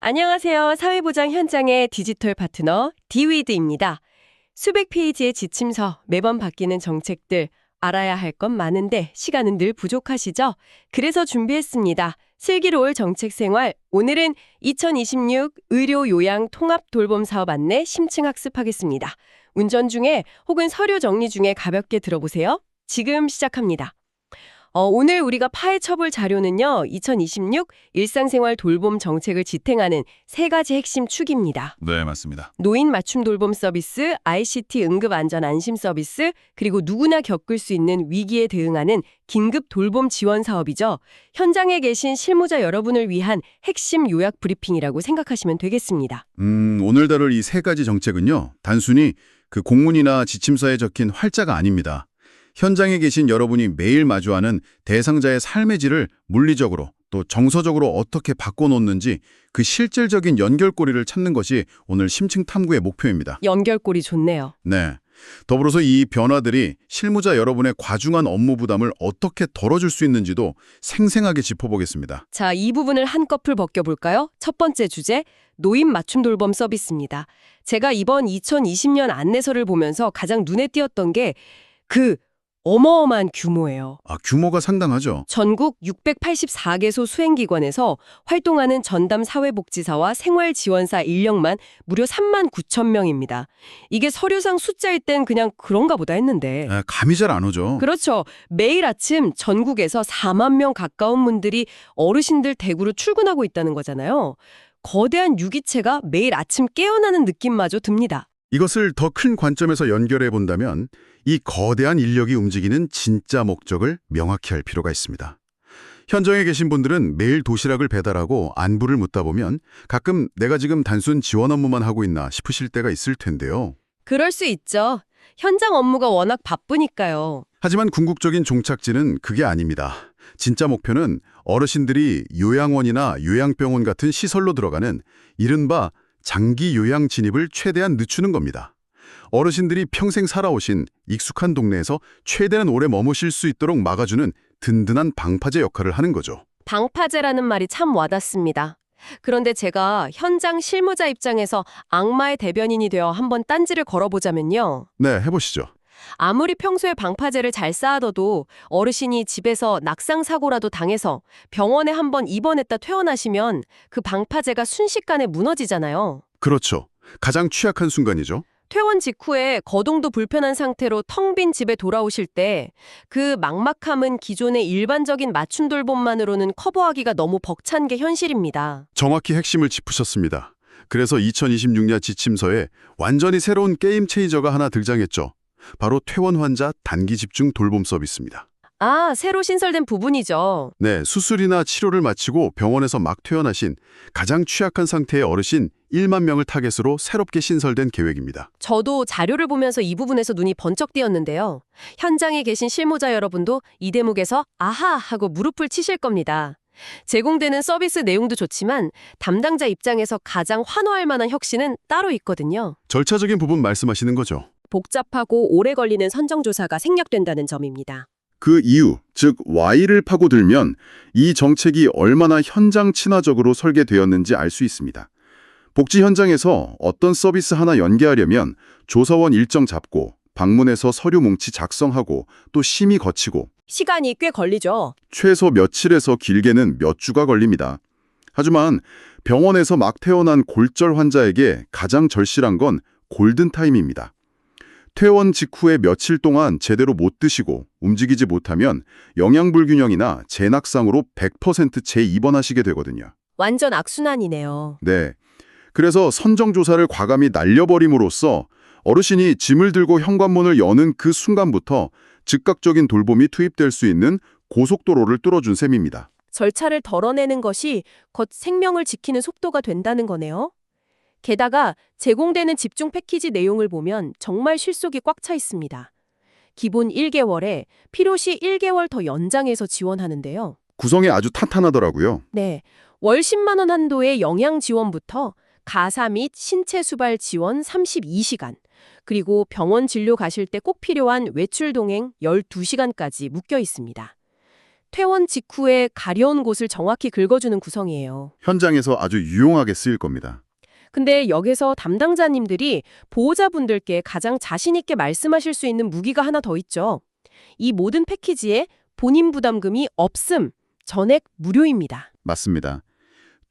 안녕하세요. 사회보장 현장의 디지털 파트너 디위드입니다. 수백 페이지의 지침서, 매번 바뀌는 정책들, 알아야 할 건 많은데 시간은 늘 부족하시죠? 그래서 준비했습니다. 슬기로울 정책생활. 오늘은 2026 의료 요양 통합 돌봄 사업 안내 심층 학습하겠습니다. 운전 중에 혹은 서류 정리 중에 가볍게 들어보세요. 지금 시작합니다. 오늘 우리가 파헤쳐볼 자료는요, 2026 일상생활 돌봄 정책을 지탱하는 세 가지 핵심 축입니다. 네, 맞습니다. 노인 맞춤 돌봄 서비스, ICT 응급 안전 안심 서비스, 그리고 누구나 겪을 수 있는 위기에 대응하는 긴급 돌봄 지원 사업이죠. 현장에 계신 실무자 여러분을 위한 핵심 요약 브리핑이라고 생각하시면 되겠습니다. 오늘 다룰 이 세 가지 정책은요, 단순히 그 공문이나 지침서에 적힌 활자가 아닙니다. 현장에 계신 여러분이 매일 마주하는 대상자의 삶의 질을 물리적으로 또 정서적으로 어떻게 바꿔놓는지 그 실질적인 연결고리를 찾는 것이 오늘 심층 탐구의 목표입니다. 연결고리 좋네요. 네. 더불어서 이 변화들이 실무자 여러분의 과중한 업무 부담을 어떻게 덜어줄 수 있는지도 생생하게 짚어보겠습니다. 자, 이 부분을 한꺼풀 벗겨볼까요? 첫 번째 주제, 노인 맞춤 돌봄 서비스입니다. 제가 이번 2020년 안내서를 보면서 가장 눈에 띄었던 게 어마어마한 규모예요. 규모가 상당하죠. 전국 684개소 수행기관에서 활동하는 전담 사회복지사와 생활지원사 인력만 무려 3만 9천 명입니다. 이게 서류상 숫자일 땐 그냥 그런가 보다 했는데. 감이 잘 안 오죠. 그렇죠. 매일 아침 전국에서 4만 명 가까운 분들이 어르신들 댁으로 출근하고 있다는 거잖아요. 거대한 유기체가 매일 아침 깨어나는 느낌마저 듭니다. 이것을 더 큰 관점에서 연결해 본다면 이 거대한 인력이 움직이는 진짜 목적을 명확히 할 필요가 있습니다. 현장에 계신 분들은 매일 도시락을 배달하고 안부를 묻다 보면 가끔 내가 지금 단순 지원 업무만 하고 있나 싶으실 때가 있을 텐데요. 그럴 수 있죠. 현장 업무가 워낙 바쁘니까요. 하지만 궁극적인 종착지는 그게 아닙니다. 진짜 목표는 어르신들이 요양원이나 요양병원 같은 시설로 들어가는 이른바 장기 요양 진입을 최대한 늦추는 겁니다. 어르신들이 평생 살아오신 익숙한 동네에서 최대한 오래 머무실 수 있도록 막아주는 든든한 방파제 역할을 하는 거죠. 방파제라는 말이 참 와닿습니다. 그런데 제가 현장 실무자 입장에서 악마의 대변인이 되어 한번 딴지를 걸어보자면요. 네, 해보시죠. 아무리 평소에 방파제를 잘 쌓아둬도 어르신이 집에서 낙상사고라도 당해서 병원에 한번 입원했다 퇴원하시면 그 방파제가 순식간에 무너지잖아요. 그렇죠. 가장 취약한 순간이죠. 퇴원 직후에 거동도 불편한 상태로 텅 빈 집에 돌아오실 때 그 막막함은 기존의 일반적인 맞춤 돌봄만으로는 커버하기가 너무 벅찬 게 현실입니다. 정확히 핵심을 짚으셨습니다. 그래서 2026년 지침서에 완전히 새로운 게임 체인저가 하나 등장했죠. 바로 퇴원 환자 단기 집중 돌봄 서비스입니다. 아, 새로 신설된 부분이죠. 네, 수술이나 치료를 마치고 병원에서 막 퇴원하신 가장 취약한 상태의 어르신 1만 명을 타겟으로 새롭게 신설된 계획입니다. 저도 자료를 보면서 이 부분에서 눈이 번쩍 띄었는데요. 현장에 계신 실무자 여러분도 이 대목에서 아하 하고 무릎을 치실 겁니다. 제공되는 서비스 내용도 좋지만 담당자 입장에서 가장 환호할 만한 혁신은 따로 있거든요. 절차적인 부분 말씀하시는 거죠. 복잡하고 오래 걸리는 선정조사가 생략된다는 점입니다. 그 이유, 즉 Y를 파고들면 이 정책이 얼마나 현장 친화적으로 설계되었는지 알 수 있습니다. 복지 현장에서 어떤 서비스 하나 연계하려면 조사원 일정 잡고 방문해서 서류 뭉치 작성하고 또 심의 거치고 시간이 꽤 걸리죠. 최소 며칠에서 길게는 몇 주가 걸립니다. 하지만 병원에서 막 퇴원한 골절 환자에게 가장 절실한 건 골든타임입니다. 퇴원 직후에 며칠 동안 제대로 못 드시고 움직이지 못하면 영양불균형이나 재낙상으로 100% 재입원하시게 되거든요. 완전 악순환이네요. 네. 그래서 선정조사를 과감히 날려버림으로써 어르신이 짐을 들고 현관문을 여는 그 순간부터 즉각적인 돌봄이 투입될 수 있는 고속도로를 뚫어준 셈입니다. 절차를 덜어내는 것이 곧 생명을 지키는 속도가 된다는 거네요. 게다가 제공되는 집중 패키지 내용을 보면 정말 실속이 꽉 차 있습니다. 기본 1개월에 필요시 1개월 더 연장해서 지원하는데요. 구성이 아주 탄탄하더라고요. 네, 월 10만 원 한도의 영양 지원부터 가사 및 신체 수발 지원 32시간, 그리고 병원 진료 가실 때 꼭 필요한 외출 동행 12시간까지 묶여 있습니다. 퇴원 직후에 가려운 곳을 정확히 긁어주는 구성이에요. 현장에서 아주 유용하게 쓰일 겁니다. 근데 여기서 담당자님들이 보호자분들께 가장 자신 있게 말씀하실 수 있는 무기가 하나 더 있죠. 이 모든 패키지에 본인 부담금이 없음, 전액 무료입니다. 맞습니다.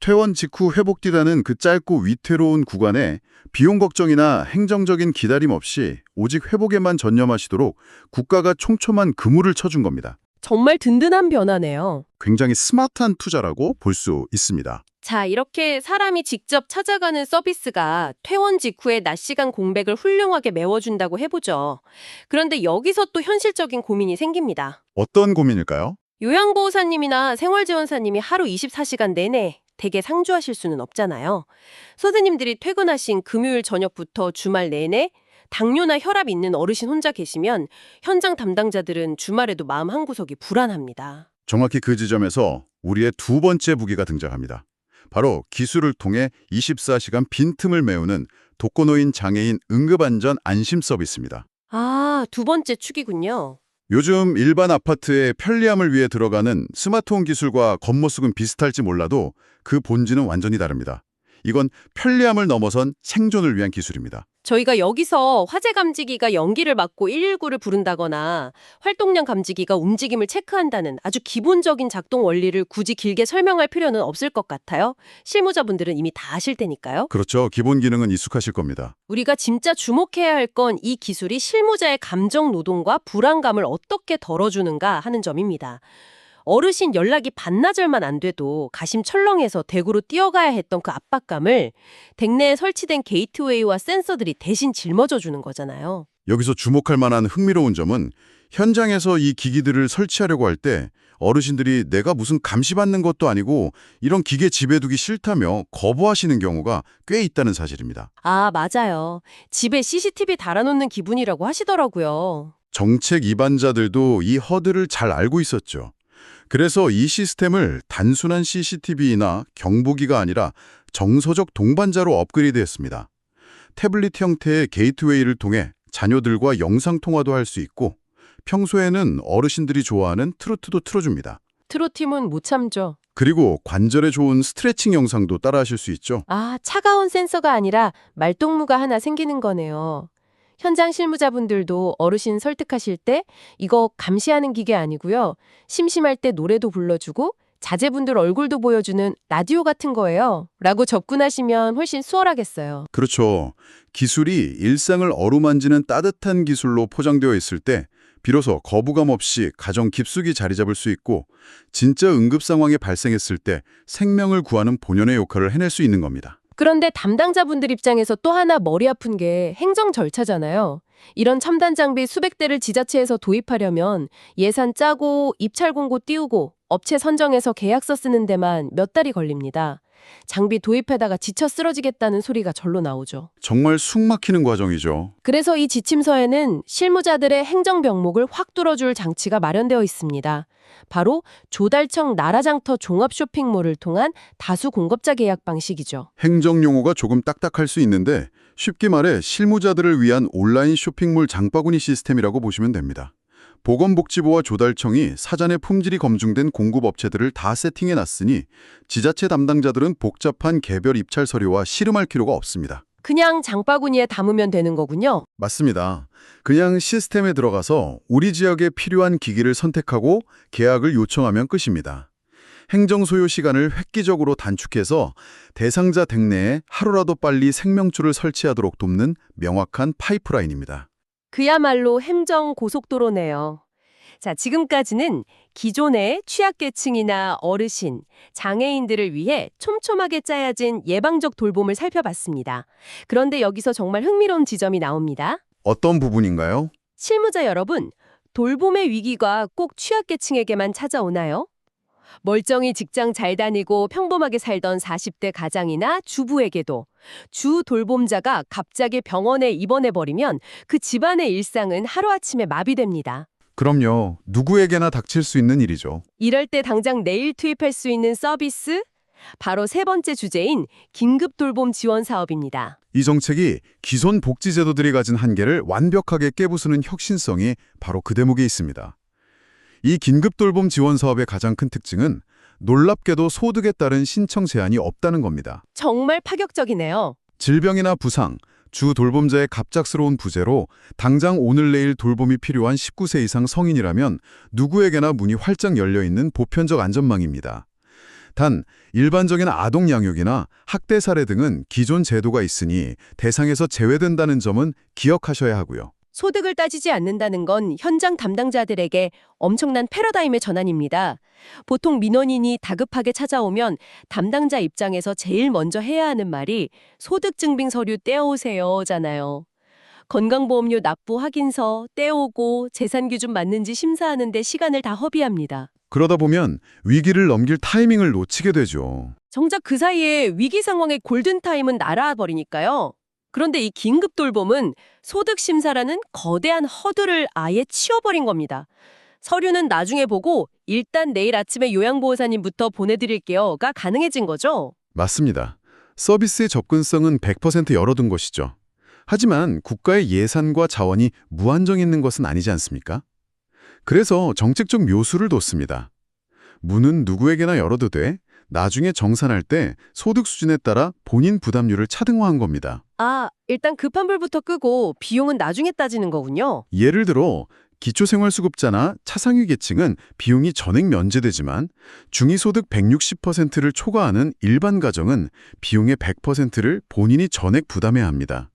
퇴원 직후 회복되다는 그 짧고 위태로운 구간에 비용 걱정이나 행정적인 기다림 없이 오직 회복에만 전념하시도록 국가가 촘촘한 그물을 쳐준 겁니다. 정말 든든한 변화네요. 굉장히 스마트한 투자라고 볼 수 있습니다. 자, 이렇게 사람이 직접 찾아가는 서비스가 퇴원 직후에 낮 시간 공백을 훌륭하게 메워준다고 해보죠. 그런데 여기서 또 현실적인 고민이 생깁니다. 어떤 고민일까요? 요양보호사님이나 생활지원사님이 하루 24시간 내내 댁에 상주하실 수는 없잖아요. 선생님들이 퇴근하신 금요일 저녁부터 주말 내내 당뇨나 혈압 있는 어르신 혼자 계시면 현장 담당자들은 주말에도 마음 한구석이 불안합니다. 정확히 그 지점에서 우리의 두 번째 무기가 등장합니다. 바로 기술을 통해 24시간 빈틈을 메우는 독거노인 장애인 응급안전 안심 서비스입니다. 아, 두 번째 축이군요. 요즘 일반 아파트의 편리함을 위해 들어가는 스마트홈 기술과 겉모습은 비슷할지 몰라도 그 본질은 완전히 다릅니다. 이건 편리함을 넘어선 생존을 위한 기술입니다. 저희가 여기서 화재 감지기가 연기를 맡고 119를 부른다거나 활동량 감지기가 움직임을 체크한다는 아주 기본적인 작동 원리를 굳이 길게 설명할 필요는 없을 것 같아요. 실무자분들은 이미 다 아실 테니까요. 그렇죠. 기본 기능은 익숙하실 겁니다. 우리가 진짜 주목해야 할 건 이 기술이 실무자의 감정 노동과 불안감을 어떻게 덜어주는가 하는 점입니다. 어르신 연락이 반나절만 안 돼도 가심철렁해서 댁으로 뛰어가야 했던 그 압박감을 댁 내에 설치된 게이트웨이와 센서들이 대신 짊어져 주는 거잖아요. 여기서 주목할 만한 흥미로운 점은 현장에서 이 기기들을 설치하려고 할 때 어르신들이 내가 무슨 감시받는 것도 아니고 이런 기계 집에 두기 싫다며 거부하시는 경우가 꽤 있다는 사실입니다. 아, 맞아요. 집에 CCTV 달아놓는 기분이라고 하시더라고요. 정책 위반자들도 이 허들을 잘 알고 있었죠. 그래서 이 시스템을 단순한 CCTV나 경보기가 아니라 정서적 동반자로 업그레이드했습니다. 태블릿 형태의 게이트웨이를 통해 자녀들과 영상통화도 할 수 있고 평소에는 어르신들이 좋아하는 트로트도 틀어줍니다. 트로팀은 못 참죠. 그리고 관절에 좋은 스트레칭 영상도 따라하실 수 있죠. 아, 차가운 센서가 아니라 말동무가 하나 생기는 거네요. 현장 실무자분들도 어르신 설득하실 때 이거 감시하는 기계 아니고요. 심심할 때 노래도 불러주고 자제분들 얼굴도 보여주는 라디오 같은 거예요. 라고 접근하시면 훨씬 수월하겠어요. 그렇죠. 기술이 일상을 어루만지는 따뜻한 기술로 포장되어 있을 때 비로소 거부감 없이 가정 깊숙이 자리 잡을 수 있고 진짜 응급 상황이 발생했을 때 생명을 구하는 본연의 역할을 해낼 수 있는 겁니다. 그런데 담당자분들 입장에서 또 하나 머리 아픈 게 행정 절차잖아요. 이런 첨단 장비 수백 대를 지자체에서 도입하려면 예산 짜고 입찰 공고 띄우고 업체 선정해서 계약서 쓰는 데만 몇 달이 걸립니다. 장비 도입하다가 지쳐 쓰러지겠다는 소리가 절로 나오죠. 정말 숨막히는 과정이죠. 그래서 이 지침서에는 실무자들의 행정 병목을 확 뚫어줄 장치가 마련되어 있습니다. 바로 조달청 나라장터 종합 쇼핑몰을 통한 다수 공급자 계약 방식이죠. 행정 용어가 조금 딱딱할 수 있는데 쉽게 말해 실무자들을 위한 온라인 쇼핑몰 장바구니 시스템이라고 보시면 됩니다. 보건복지부와 조달청이 사전에 품질이 검증된 공급업체들을 다 세팅해놨으니 지자체 담당자들은 복잡한 개별 입찰 서류와 씨름할 필요가 없습니다. 그냥 장바구니에 담으면 되는 거군요. 맞습니다. 그냥 시스템에 들어가서 우리 지역에 필요한 기기를 선택하고 계약을 요청하면 끝입니다. 행정 소요 시간을 획기적으로 단축해서 대상자 댁 내에 하루라도 빨리 생명줄을 설치하도록 돕는 명확한 파이프라인입니다. 그야말로 행정 고속도로네요. 자, 지금까지는 기존의 취약계층이나 어르신, 장애인들을 위해 촘촘하게 짜여진 예방적 돌봄을 살펴봤습니다. 그런데 여기서 정말 흥미로운 지점이 나옵니다. 어떤 부분인가요? 실무자 여러분, 돌봄의 위기가 꼭 취약계층에게만 찾아오나요? 멀쩡히 직장 잘 다니고 평범하게 살던 40대 가장이나 주부에게도 주 돌봄자가 갑자기 병원에 입원해버리면 그 집안의 일상은 하루아침에 마비됩니다. 그럼요. 누구에게나 닥칠 수 있는 일이죠. 이럴 때 당장 내일 투입할 수 있는 서비스? 바로 세 번째 주제인 긴급 돌봄 지원 사업입니다. 이 정책이 기존 복지제도들이 가진 한계를 완벽하게 깨부수는 혁신성이 바로 그 대목에 있습니다. 이 긴급돌봄 지원 사업의 가장 큰 특징은 놀랍게도 소득에 따른 신청 제한이 없다는 겁니다. 정말 파격적이네요. 질병이나 부상, 주 돌봄자의 갑작스러운 부재로 당장 오늘 내일 돌봄이 필요한 19세 이상 성인이라면 누구에게나 문이 활짝 열려있는 보편적 안전망입니다. 단, 일반적인 아동 양육이나 학대 사례 등은 기존 제도가 있으니 대상에서 제외된다는 점은 기억하셔야 하고요. 소득을 따지지 않는다는 건 현장 담당자들에게 엄청난 패러다임의 전환입니다. 보통 민원인이 다급하게 찾아오면 담당자 입장에서 제일 먼저 해야 하는 말이 소득증빙 서류 떼어오세요잖아요. 건강보험료 납부 확인서 떼오고 재산 기준 맞는지 심사하는 데 시간을 다 허비합니다. 그러다 보면 위기를 넘길 타이밍을 놓치게 되죠. 정작 그 사이에 위기 상황의 골든타임은 날아버리니까요. 그런데 이 긴급 돌봄은 소득 심사라는 거대한 허들을 아예 치워버린 겁니다. 서류는 나중에 보고 일단 내일 아침에 요양보호사님부터 보내드릴게요가 가능해진 거죠. 맞습니다. 서비스의 접근성은 100% 열어둔 것이죠. 하지만 국가의 예산과 자원이 무한정 있는 것은 아니지 않습니까? 그래서 정책적 묘수를 뒀습니다. 문은 누구에게나 열어도 돼, 나중에 정산할 때 소득 수준에 따라 본인 부담률을 차등화한 겁니다. 일단 급한 불부터 끄고 비용은 나중에 따지는 거군요. 예를 들어 기초생활수급자나 차상위 계층은 비용이 전액 면제되지만 중위소득 160%를 초과하는 일반 가정은 비용의 100%를 본인이 전액 부담해야 합니다.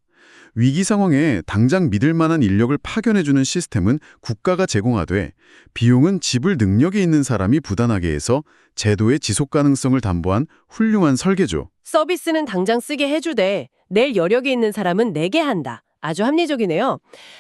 위기 상황에 당장 믿을 만한 인력을 파견해주는 시스템은 국가가 제공하되 비용은 지불 능력이 있는 사람이 부담하게 해서 제도의 지속 가능성을 담보한 훌륭한 설계죠. 서비스는 당장 쓰게 해주되 낼 여력이 있는 사람은 내게 한다. 아주 합리적이네요.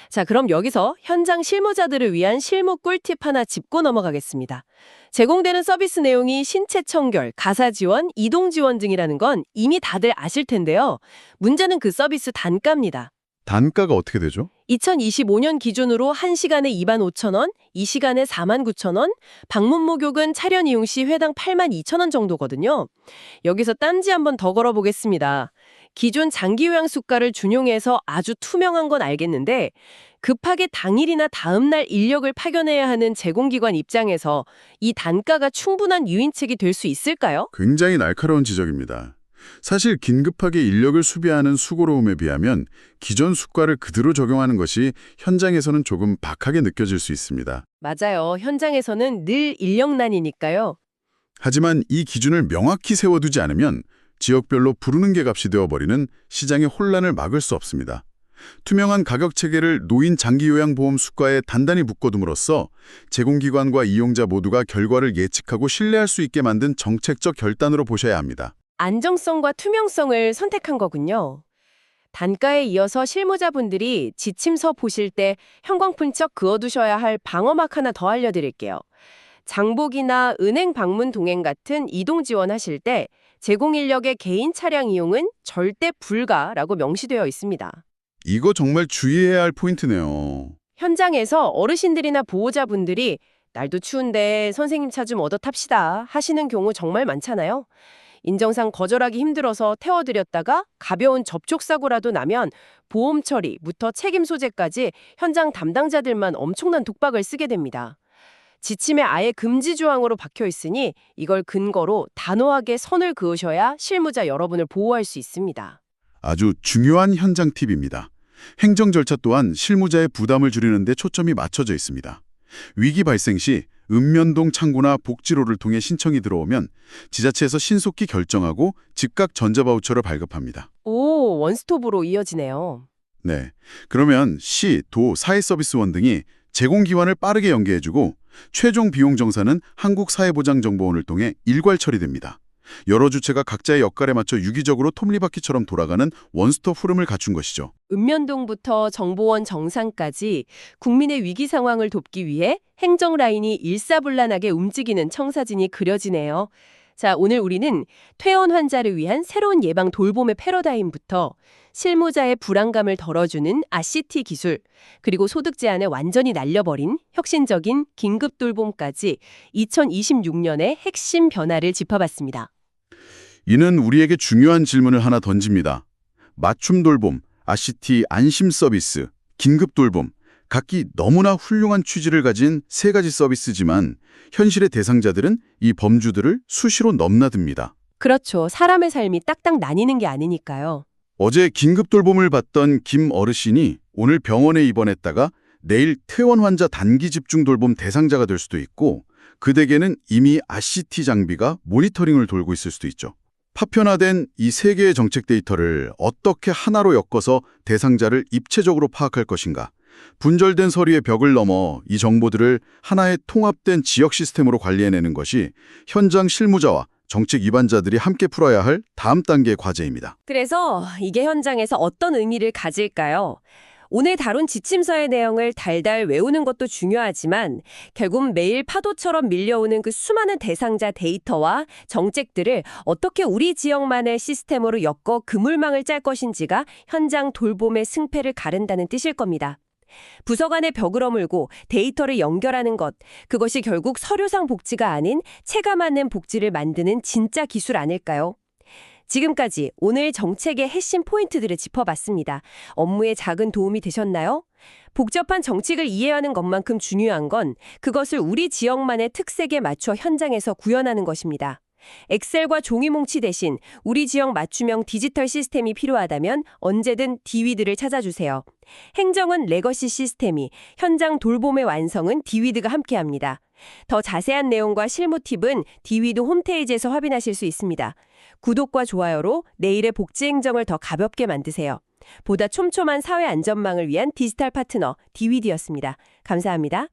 자, 그럼 여기서 현장 실무자들을 위한 실무 꿀팁 하나 짚고 넘어가겠습니다. 제공되는 서비스 내용이 신체 청결, 가사 지원, 이동 지원 등이라는 건 이미 다들 아실 텐데요. 문제는 그 서비스 단가입니다. 단가가 어떻게 되죠? 2025년 기준으로 1시간에 25,000원, 2시간에 49,000원, 방문 목욕은 차련 이용 시 회당 82,000원 정도거든요. 여기서 딴지 한번 더 걸어보겠습니다. 기존 장기 요양 수가를 준용해서 아주 투명한 건 알겠는데 급하게 당일이나 다음 날 인력을 파견해야 하는 제공기관 입장에서 이 단가가 충분한 유인책이 될 수 있을까요? 굉장히 날카로운 지적입니다. 사실 긴급하게 인력을 수비하는 수고로움에 비하면 기존 수가를 그대로 적용하는 것이 현장에서는 조금 박하게 느껴질 수 있습니다. 맞아요. 현장에서는 늘 인력난이니까요. 하지만 이 기준을 명확히 세워두지 않으면 지역별로 부르는 게 값이 되어버리는 시장의 혼란을 막을 수 없습니다. 투명한 가격 체계를 노인 장기요양보험 수가에 단단히 묶어둠으로써 제공기관과 이용자 모두가 결과를 예측하고 신뢰할 수 있게 만든 정책적 결단으로 보셔야 합니다. 안정성과 투명성을 선택한 거군요. 단가에 이어서 실무자분들이 지침서 보실 때 형광펜척 그어두셔야 할 방어막 하나 더 알려드릴게요. 장복이나 은행 방문 동행 같은 이동 지원하실 때 제공 인력의 개인 차량 이용은 절대 불가라고 명시되어 있습니다. 이거 정말 주의해야 할 포인트네요. 현장에서 어르신들이나 보호자분들이 날도 추운데 선생님 차 좀 얻어 탑시다 하시는 경우 정말 많잖아요. 인정상 거절하기 힘들어서 태워드렸다가 가벼운 접촉사고라도 나면 보험 처리부터 책임 소재까지 현장 담당자들만 엄청난 독박을 쓰게 됩니다. 지침에 아예 금지 조항으로 박혀 있으니 이걸 근거로 단호하게 선을 그으셔야 실무자 여러분을 보호할 수 있습니다. 아주 중요한 현장 팁입니다. 행정 절차 또한 실무자의 부담을 줄이는 데 초점이 맞춰져 있습니다. 위기 발생 시 읍면동 창구나 복지로를 통해 신청이 들어오면 지자체에서 신속히 결정하고 즉각 전자바우처를 발급합니다. 오, 원스톱으로 이어지네요. 네, 그러면 시, 도, 사회서비스원 등이 제공기관을 빠르게 연계해주고 최종 비용 정산은 한국사회보장정보원을 통해 일괄 처리됩니다. 여러 주체가 각자의 역할에 맞춰 유기적으로 톱니바퀴처럼 돌아가는 원스톱 흐름을 갖춘 것이죠. 읍면동부터 정보원 정상까지 국민의 위기 상황을 돕기 위해 행정 라인이 일사불란하게 움직이는 청사진이 그려지네요. 자, 오늘 우리는 퇴원 환자를 위한 새로운 예방 돌봄의 패러다임부터 실무자의 불안감을 덜어주는 ICT 기술, 그리고 소득 제한을 완전히 날려버린 혁신적인 긴급 돌봄까지 2026년의 핵심 변화를 짚어봤습니다. 이는 우리에게 중요한 질문을 하나 던집니다. 맞춤 돌봄, ICT 안심 서비스, 긴급 돌봄, 각기 너무나 훌륭한 취지를 가진 세 가지 서비스지만 현실의 대상자들은 이 범주들을 수시로 넘나듭니다. 그렇죠. 사람의 삶이 딱딱 나뉘는 게 아니니까요. 어제 긴급 돌봄을 받던 김 어르신이 오늘 병원에 입원했다가 내일 퇴원 환자 단기 집중 돌봄 대상자가 될 수도 있고 그 댁에는 이미 RCT 장비가 모니터링을 돌고 있을 수도 있죠. 파편화된 이 세 개의 정책 데이터를 어떻게 하나로 엮어서 대상자를 입체적으로 파악할 것인가. 분절된 서류의 벽을 넘어 이 정보들을 하나의 통합된 지역 시스템으로 관리해내는 것이 현장 실무자와 정책 위반자들이 함께 풀어야 할 다음 단계의 과제입니다. 그래서 이게 현장에서 어떤 의미를 가질까요? 오늘 다룬 지침서의 내용을 달달 외우는 것도 중요하지만 결국 매일 파도처럼 밀려오는 그 수많은 대상자 데이터와 정책들을 어떻게 우리 지역만의 시스템으로 엮어 그물망을 짤 것인지가 현장 돌봄의 승패를 가른다는 뜻일 겁니다. 부서 간의 벽을 허물고 데이터를 연결하는 것, 그것이 결국 서류상 복지가 아닌 체감하는 복지를 만드는 진짜 기술 아닐까요? 지금까지 오늘 정책의 핵심 포인트들을 짚어봤습니다. 업무에 작은 도움이 되셨나요? 복잡한 정책을 이해하는 것만큼 중요한 건 그것을 우리 지역만의 특색에 맞춰 현장에서 구현하는 것입니다. 엑셀과 종이뭉치 대신 우리 지역 맞춤형 디지털 시스템이 필요하다면 언제든 디위드를 찾아주세요. 행정은 레거시 시스템이, 현장 돌봄의 완성은 디위드가 함께합니다. 더 자세한 내용과 실무 팁은 디위드 홈페이지에서 확인하실 수 있습니다. 구독과 좋아요로 내일의 복지 행정을 더 가볍게 만드세요. 보다 촘촘한 사회 안전망을 위한 디지털 파트너 디위드였습니다. 감사합니다.